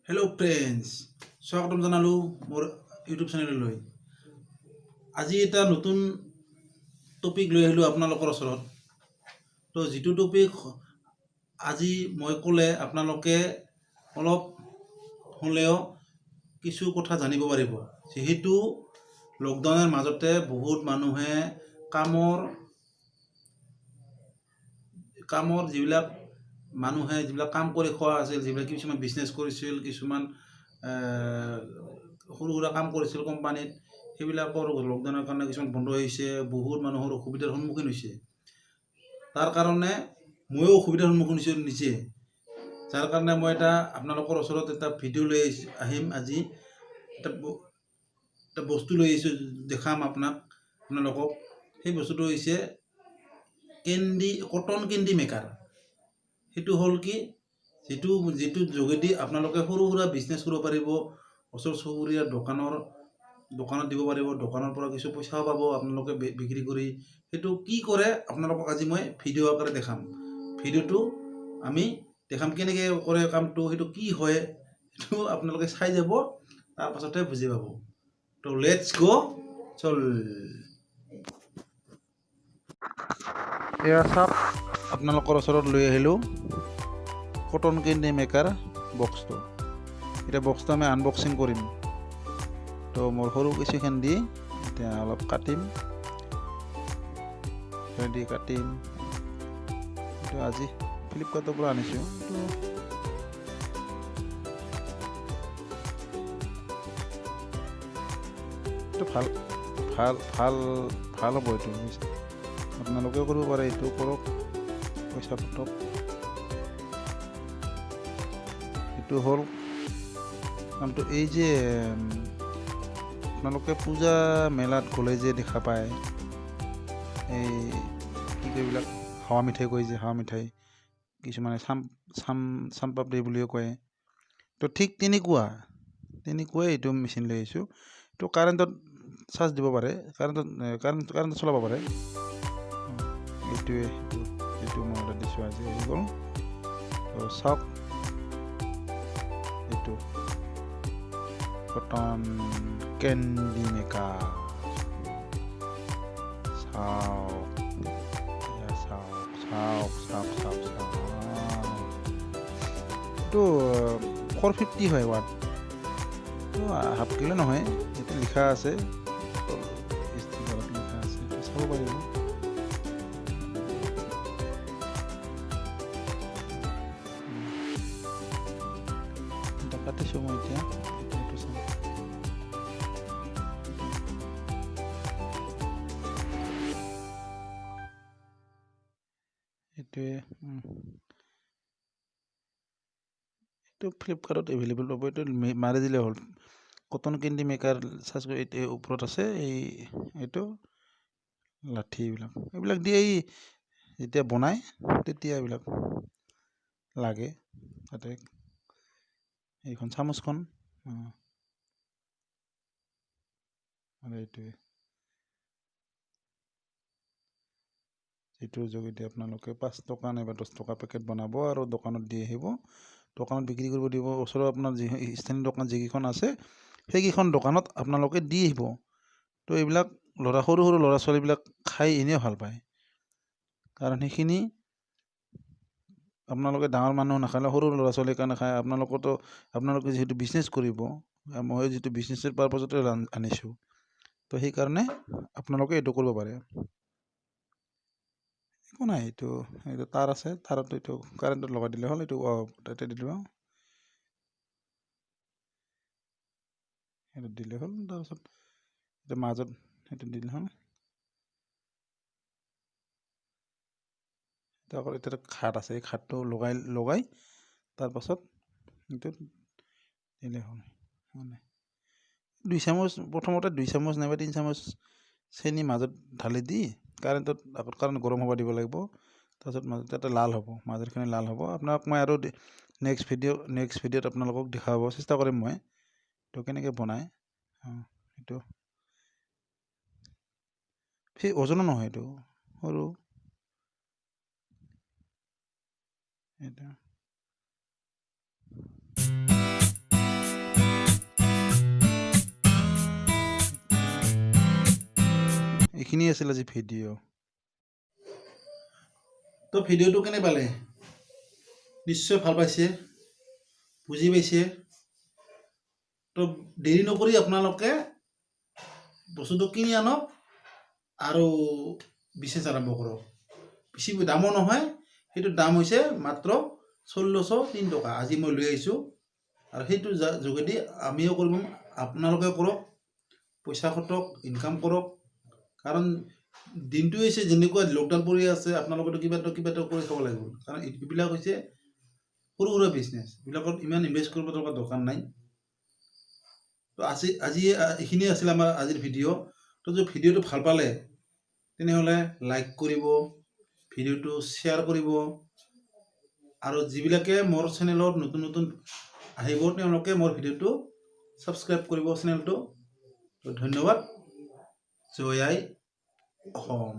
Hello' friends, স্বাগতম জনালোঁ মোৰ ইউটিউব চেনেললৈ। আজি এটা নতুন টপিক লৈ আহিলোঁ আপোনালোকৰ ওচৰত। তো যিটো টপিক আজি মই ক'লে আপোনালোকে অলপ হ'লেও কিছু কথা জানিব পাৰিব। যিহেতু লকডাউনৰ মাজতে বহুত মানুহে কামৰ যিবিলাক কাম কৰি খোৱা আছিল, যিবিলাক কিছুমান বিজনেছ কৰিছিল, কিছুমান সৰু সুৰা কাম কৰিছিল কোম্পানীত, সেইবিলাকৰ লকডাউনৰ কাৰণে কিছুমান বন্ধ হৈছে, বহুত মানুহৰ অসুবিধাৰ সন্মুখীন হৈছে। তাৰ কাৰণে ময়ো অসুবিধাৰ সন্মুখীন হৈছোঁ নিজে। যাৰ কাৰণে মই আপোনালোকৰ ওচৰত এটা ভিডিঅ' লৈ আহিম আজি। এটা বস্তু লৈ আহিছোঁ, দেখাম আপোনালোকক। সেই বস্তুটো হৈছে কটন কেণ্ডি মেকাৰ। সেইটো হ'ল কি, যিটো যোগেদি আপোনালোকে সৰু সুৰা বিজনেছ কৰিব পাৰিব, ওচৰ চুবুৰীয়া দোকানত দিব পাৰিব, দোকানৰ পৰা কিছু পইচাও পাব আপোনালোকে বিক্ৰী কৰি। সেইটো কি কৰে আপোনালোকক আজি মই ভিডিঅ' আকাৰে দেখাম। ভিডিঅ'টো আমি দেখাম কেনেকৈ কৰে কামটো, সেইটো কি হয়, সেইটো আপোনালোকে চাই যাব, তাৰপাছতহে বুজি পাব। তো লেটছ গ' চল। এয়া চাওক, আপোনালোকৰ ওচৰত লৈ আহিলোঁ কটন কেণ্ডি মেকাৰ বক্সটো। এতিয়া বক্সটো আমি আনবক্সিং কৰিম। তো মোৰ সৰু কিছুখন দি এতিয়া অলপ কাটিম, এইটো আজি ফ্লিপকাৰ্টৰ পৰা আনিছোঁ। এইটো ভাল ভাল ভাল ভাল হ'ব। এইটো আপোনালোকেও কৰিব পাৰে, এইটো কৰক, পইচা পতক। এইটো হ'ল কামটো। এই যে আপোনালোকে পূজা মেলাত গ'লে যে দেখা পায়, এই কি কয় এইবিলাক, হাৱা মিঠাই কয় যে, হাৱা মিঠাই, কিছুমানে চাম্পাপড়ি বুলিও কয়। তো ঠিক তেনেকুৱাই এইটো মেচিন লৈ আহিছোঁ। এইটো কাৰেণ্টত চাৰ্জ দিব পাৰে, কাৰেণ্টত চলাব পাৰে। এইটো মই অৰ্ডাৰ দিছোঁ আজি আহি গ'ল। তো চাওক, এইটো কটন কেণ্ডি মেকাৰ। চাওক এইটো 450 হয় ৱাট। হাফ কিলো নহয়, এইটো লিখা আছে, লিখা আছে, চাব পাৰিব। কাটিছোঁ মই এতিয়া। এইটো ফ্লিপকাৰ্টত এভেইলেবল পাব। এইটো মাৰি দিলে হ'ল, কটন কেণ্ডি মেকাৰ চাৰ্জ কৰি। এইটো ওপৰত আছে এইটো লাঠি, এইবিলাক দিয়ে যেতিয়া বনায় তেতিয়া এইবিলাক লাগে। তাতে এইখন চামুচখন, আৰু এইটোৱে, যিটোৰ যোগেদি আপোনালোকে 5 টকা নাইবা 10 টকা পেকেট বনাব আৰু দোকানত দি আহিব, দোকানত বিক্ৰী কৰিব দিব। ওচৰৰ আপোনাৰ স্থানীয় দোকান যিকেইখন আছে, সেইকেইখন দোকানত আপোনালোকে দি আহিব। তো এইবিলাক সৰু সৰু ল'ৰা ছোৱালীবিলাক খাই এনেও ভাল পায়, কাৰণ সেইখিনি আপোনালোকে ডাঙৰ মানুহ নাখালে সৰু ল'ৰা ছোৱালীৰ কাৰণে খায়। আপোনালোকে যিহেতু বিজনেছ কৰিব, মই যিটো বিজনেছৰ পাৰপাছতে আনিছোঁ, তো সেইকাৰণে আপোনালোকে এইটো কৰিব পাৰে। একো নাই, এইটো তাঁৰ আছে, তাঁৰত এইটো কাৰেণ্টত লগাই দিলে হ'ল। এইটো তাতে দি দিব, সেইটো দিলে হ'ল। তাৰপাছত এতিয়া মাজত সেইটো দিলে হ'ল। আকৌ এতিয়া খাট আছে, এই খাটটো লগাই তাৰপাছত এইটো দিলে হ'ল। মানে 2 চামুচ, প্ৰথমতে 2 চামুচ নাইবা 3 চামুচ চেনি মাজত ঢালি দি কাৰেণ্ট গৰম হ'ব দিব লাগিব। তাৰপিছত মাজত এটা লাল হ'ব, মাজৰখিনি লাল হ'ব। আপোনাক মই আৰু নেক্সট ভিডিঅ'ত আপোনালোকক দেখাব চেষ্টা কৰিম মই, তো কেনেকৈ বনায়। এইটো সেই ওজনো নহয়, এইটো সৰু, এইটো এইখিনি আছিল আজি ভিডিঅ'। তো ভিডিঅ'টো কেনে পালে? নিশ্চয় ভাল পাইছে, বুজি পাইছে। তো দেৰি নকৰি আপোনালোকে বস্তুটো কিনি আনক আৰু বিজনেছ আৰম্ভ কৰক। বেছি দামো নহয়, সেইটোৰ দাম হৈছে মাত্ৰ ১৬০৩ টকা। আজি মই লৈ আহিছোঁ আৰু সেইটোৰ যোগেদি আমিও কৰিব, আপোনালোকে কৰক, পইচা খটক, ইনকাম কৰক। কাৰণ দিনটো হৈছে যেনেকুৱা লকডাউন পৰি আছে, আপোনালোকেতো কিবা এটা কৰি খাব লাগিব। কাৰণ এইবিলাক হৈছে সৰু সুৰা বিজনেছ, এইবিলাকত ইমান ইনভেষ্ট কৰিব দৰকাৰ নাই। তো আজি এইখিনি আছিল আমাৰ আজিৰ ভিডিঅ'। তো যদি ভিডিঅ'টো ভাল পালে তেনেহ'লে লাইক কৰিব, ভিডিঅ'টো শ্বেয়াৰ কৰিব, আৰু যিবিলাকে মোৰ চেনেলত নতুন আহিব তেওঁলোকে মোৰ ভিডিঅ'টো ছাবস্ক্ৰাইব কৰিব চেনেলটো। তো ধন্যবাদ। জয় আই অসম।